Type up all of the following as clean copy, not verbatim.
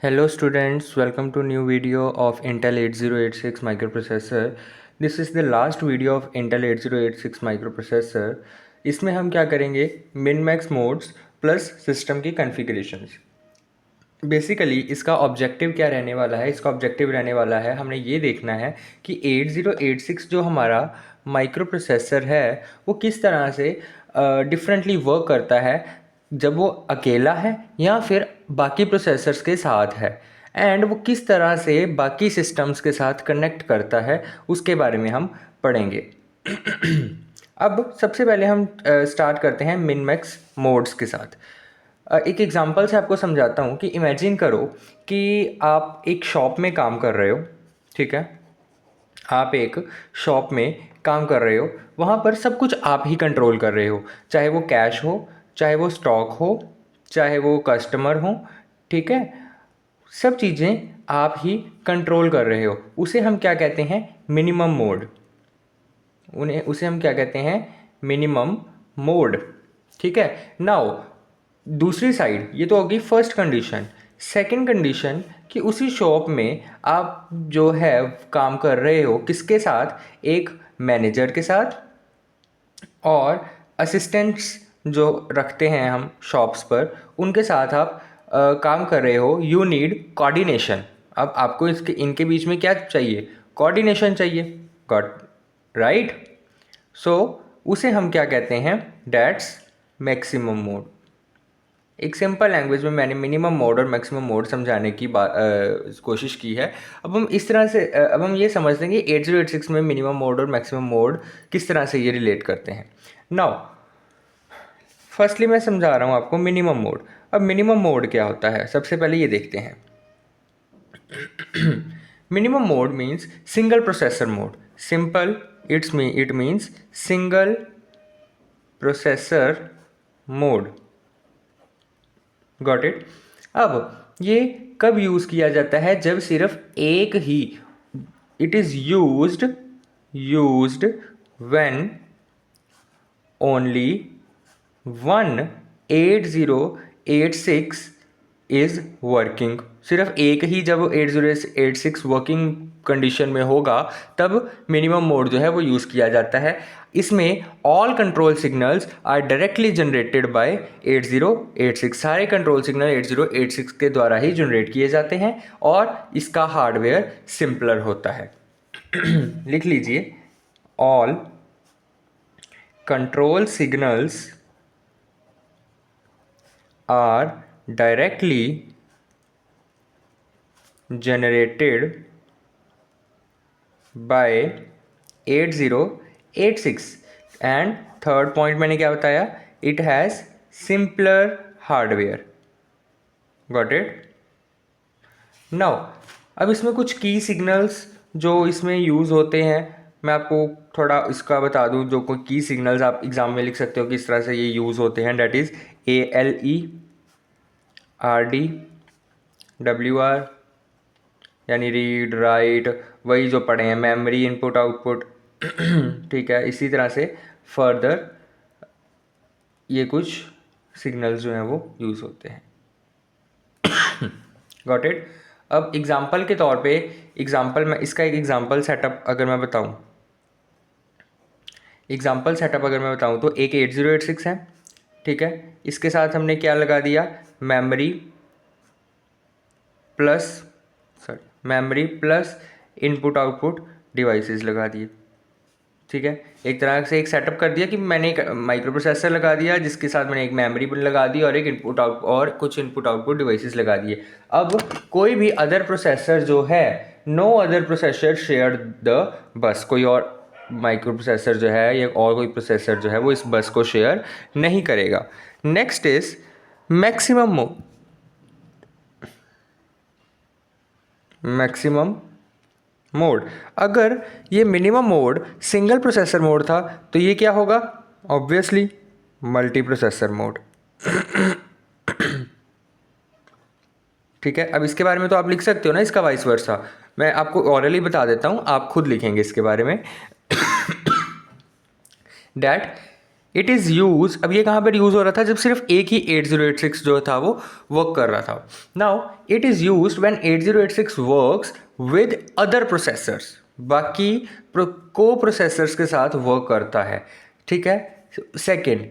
Hello students, welcome to new video of Intel 8086 microprocessor. This is the last video of Intel 8086 microprocessor. इसमें हम क्या करेंगे, min max modes plus system की configurations. Basically इसका objective क्या रहने वाला है, इसका ऑब्जेक्टिव रहने वाला है हमने ये देखना है कि 8086 जो हमारा माइक्रो प्रोसेसर है वो किस तरह से डिफरेंटली वर्क करता है जब वो अकेला है या फिर बाकी प्रोसेसर्स के साथ है, एंड वो किस तरह से बाकी सिस्टम्स के साथ कनेक्ट करता है उसके बारे में हम पढ़ेंगे। अब सबसे पहले हम स्टार्ट करते हैं मिन मैक्स मोड्स के साथ। एक एग्ज़ाम्पल से आपको समझाता हूँ कि इमेजिन करो कि आप एक शॉप में काम कर रहे हो, ठीक है। आप एक शॉप में काम कर रहे हो, वहाँ पर सब कुछ आप ही कंट्रोल कर रहे हो, चाहे वो कैश हो, चाहे वो स्टॉक हो, चाहे वो कस्टमर हो, ठीक है। सब चीज़ें आप ही कंट्रोल कर रहे हो। उसे हम क्या कहते हैं, मिनिमम मोड। उसे हम क्या कहते हैं, मिनिमम मोड, ठीक है। नाउ दूसरी साइड, ये तो होगी फर्स्ट कंडीशन। सेकंड कंडीशन कि उसी शॉप में आप जो है काम कर रहे हो किसके साथ, एक मैनेजर के साथ और असिस्टेंट्स जो रखते हैं हम शॉप्स पर, उनके साथ आप काम कर रहे हो। You need coordination. अब आपको इसके इनके बीच में क्या चाहिए, कोऑर्डिनेशन चाहिए, गॉट राइट। सो उसे हम क्या कहते हैं, डैट्स मैक्सिमम मोड। एक सिंपल लैंग्वेज में मैंने मिनिमम मोड और मैक्सिमम मोड समझाने की कोशिश की है। अब हम इस तरह से अब हम ये समझते हैं कि 8086 में मिनिमम मोड और मैक्सिमम मोड किस तरह से ये रिलेट करते हैं। नाउ फर्स्टली मैं समझा रहा हूँ आपको मिनिमम मोड। अब मिनिमम मोड क्या होता है, सबसे पहले ये देखते हैं। Minimum mode means single processor mode. Simple, it means single processor mode, got it. अब ये कब यूज़ किया जाता है, जब सिर्फ एक ही, it is used when only 8086 is working. सिर्फ एक ही जब 8086 वर्किंग कंडीशन में होगा तब मिनिमम मोड जो है वो यूज़ किया जाता है। इसमें all control signals are directly generated by 8086। सारे कंट्रोल सिग्नल 8086 के द्वारा ही जनरेट किए जाते हैं और इसका हार्डवेयर सिंपलर होता है। लिख लीजिए, all control signals are directly generated by 8086। And third point मैंने क्या बताया, it has simpler hardware, got it. Now अब इसमें कुछ की सिग्नल्स जो इसमें यूज़ होते हैं, मैं आपको थोड़ा इसका बता दूं। जो कोई की सिग्नल्स आप एग्ज़ाम में लिख सकते हो किस तरह से ये यूज़ होते हैं, that is ALE, RD, WR यानी रीड राइट, वही जो पढ़े हैं, मेमोरी इनपुट आउटपुट, ठीक है। इसी तरह से फर्दर ये कुछ सिग्नल्स जो हैं वो यूज़ होते हैं, गॉट इट। अब एग्जांपल के तौर पे, एग्जांपल में इसका एक एग्जांपल सेटअप अगर मैं बताऊं, तो एक 8086 है, ठीक है। इसके साथ हमने क्या लगा दिया, memory plus input output devices लगा दिए, ठीक है। एक तरह से एक सेटअप कर दिया कि मैंने एक माइक्रो प्रोसेसर लगा दिया जिसके साथ मैंने एक मेमोरी लगा दी और एक इनपुट आउट और कुछ इनपुट आउटपुट डिवाइसेस लगा दिए। अब कोई भी अदर प्रोसेसर जो है, no other processor share the bus, कोई और माइक्रो प्रोसेसर जो है या और कोई प्रोसेसर जो है वो इस बस को शेयर नहीं करेगा। Next is maximum mode. अगर ये minimum mode single processor mode था तो ये क्या होगा, ऑब्वियसली मल्टी प्रोसेसर मोड, ठीक है। अब इसके बारे में तो आप लिख सकते हो ना, इसका वाइस वर्सा। मैं आपको ऑरली बता देता हूँ, आप खुद लिखेंगे इसके बारे में। डैट इट इज़ यूज, अब ये कहाँ पर यूज़ हो रहा था, जब सिर्फ एक ही 8086 जो था वो वर्क कर रहा था. Now it is use when 8086 works with other processors, बाकी को प्रोसेसर्स के साथ वर्क करता है. ठीक है. सेकेंड,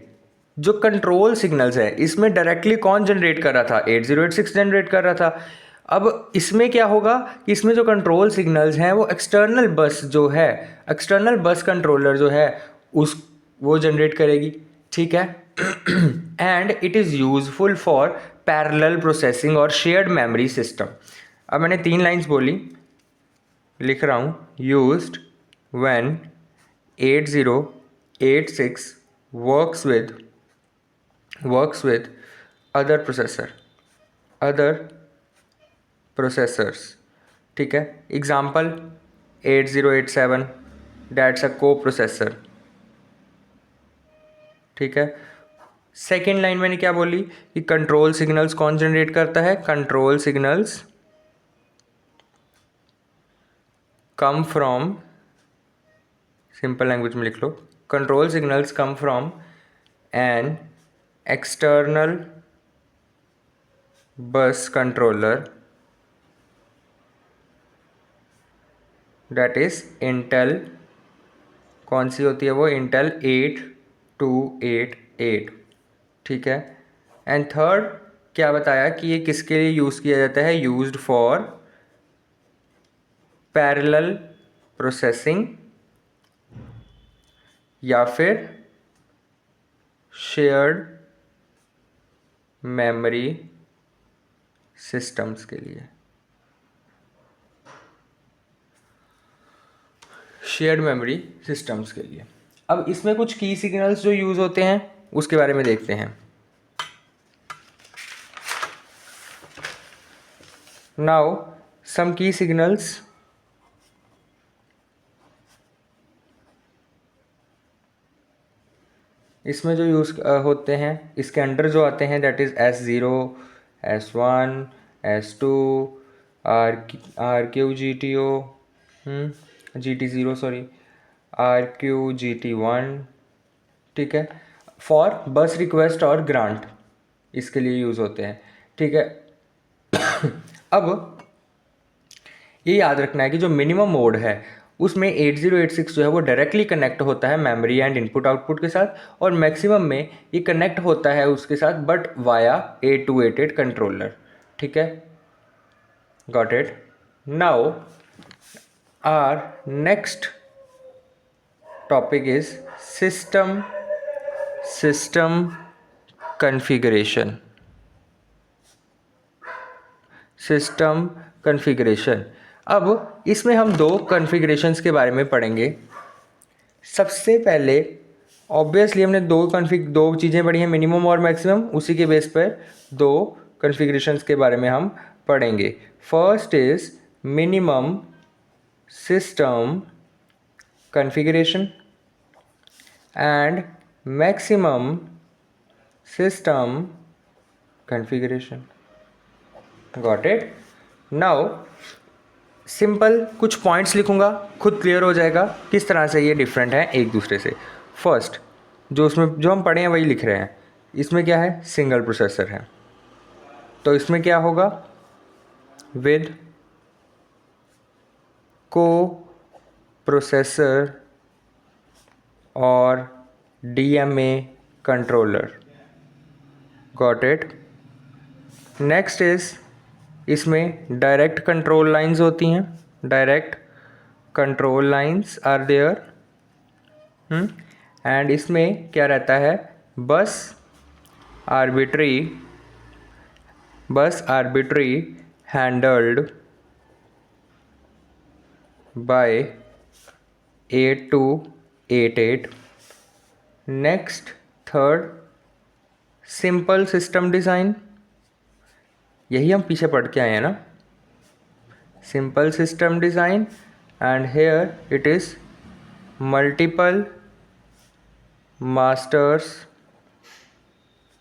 जो कंट्रोल सिग्नल्स है इसमें डायरेक्टली कौन जनरेट कर रहा था, 8086 जनरेट कर रहा था. अब इसमें क्या होगा कि इसमें जो कंट्रोल सिग्नल्स हैं वो एक्सटर्नल बस जो है, एक्सटर्नल बस कंट्रोलर जो है उस वो जनरेट करेगी. ठीक है. And it is useful for parallel processing और शेयर्ड मेमोरी सिस्टम. अब मैंने 3 लाइंस बोली, लिख रहा हूँ. Used when 8086 works with other processors. ठीक है. एग्जाम्पल 8087, दैट्स अ को प्रोसेसर. ठीक है. सेकेंड लाइन मैंने क्या बोली कि कंट्रोल सिग्नल्स कौन जनरेट करता है, control signals come from, simple language में लिख लो, control signals come from an external bus controller, that is Intel. कौन सी होती है वो, इंटेल 8288. ठीक है. एंड थर्ड क्या बताया कि ये किसके लिए यूज़ किया जाता है, यूज्ड फॉर पैरेलल प्रोसेसिंग या फिर शेयर्ड मेमोरी सिस्टम्स के लिए, शेयर्ड मेमोरी सिस्टम्स के लिए. अब इसमें कुछ की सिग्नल्स जो यूज़ होते हैं उसके बारे में देखते हैं. नाउ सम की सिग्नल्स, इसमें जो यूज़ होते हैं इसके अंडर जो आते हैं that is S0, S1, S2, RQGTO, GT0 sorry, RQGT1. ठीक है. फॉर बस रिक्वेस्ट और ग्रांट इसके लिए यूज़ होते हैं. ठीक है. अब ये याद रखना है कि जो मिनिमम मोड है उसमें 8086 जो है वो डायरेक्टली कनेक्ट होता है मेमोरी एंड इनपुट आउटपुट के साथ, और मैक्सिमम में ये कनेक्ट होता है उसके साथ बट वाया 8288 कंट्रोलर. ठीक है. Got it. Now our next topic is system configuration. System configuration. अब इसमें हम 2 कॉन्फ़िगरेशंस के बारे में पढ़ेंगे. सबसे पहले ऑब्वियसली हमने दो चीज़ें पढ़ी हैं, मिनिमम और मैक्सिमम, उसी के बेस पर 2 कॉन्फ़िगरेशंस के बारे में हम पढ़ेंगे. First is minimum system configuration and maximum system configuration. Got it. Now simple कुछ पॉइंट्स लिखूंगा, खुद क्लियर हो जाएगा किस तरह से ये डिफरेंट है एक दूसरे से. फर्स्ट जो हम पढ़े हैं वही लिख रहे हैं. इसमें क्या है, सिंगल प्रोसेसर है, तो इसमें क्या होगा, विद को प्रोसेसर और DMA controller. Got it. Next is, इसमें डायरेक्ट कंट्रोल लाइंस होती हैं, direct control lines are there. And इसमें क्या रहता है, bus arbitrary handled by 8288. Next third, simple system design, यही हम पीछे पढ़ के आए हैं ना, simple system design. And here it is multiple masters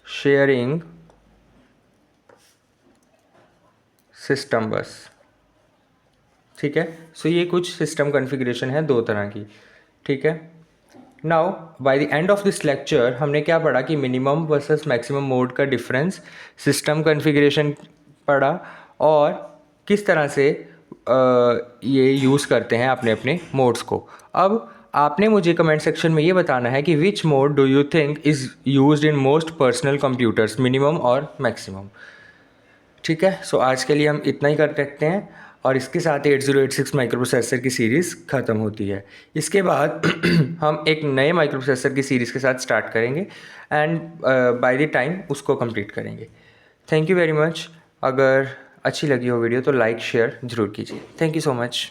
sharing system bus. ठीक है. सो ये कुछ सिस्टम कॉन्फ़िगरेशन है 2 तरह की. ठीक है. Now by the end of this lecture हमने क्या पढ़ा कि मिनिमम वर्सेस मैक्सिमम मोड का डिफरेंस, सिस्टम कॉन्फ़िगरेशन पढ़ा और किस तरह से ये यूज़ करते हैं अपने अपने मोड्स को। अब आपने मुझे कमेंट सेक्शन में ये बताना है कि which mode do you think is used in most personal computers, minimum और मैक्सिमम। ठीक है, सो आज के लिए हम इतना ही कर सकते हैं और इसके साथ 8086 माइक्रो प्रोसेसर की सीरीज़ ख़त्म होती है। इसके बाद हम एक नए माइक्रो प्रोसेसर की सीरीज़ के साथ स्टार्ट करेंगे एंड बाय द टाइम उसको कंप्लीट करेंगे। Thank you very much. अगर अच्छी लगी हो वीडियो तो लाइक शेयर ज़रूर कीजिए। Thank you so much.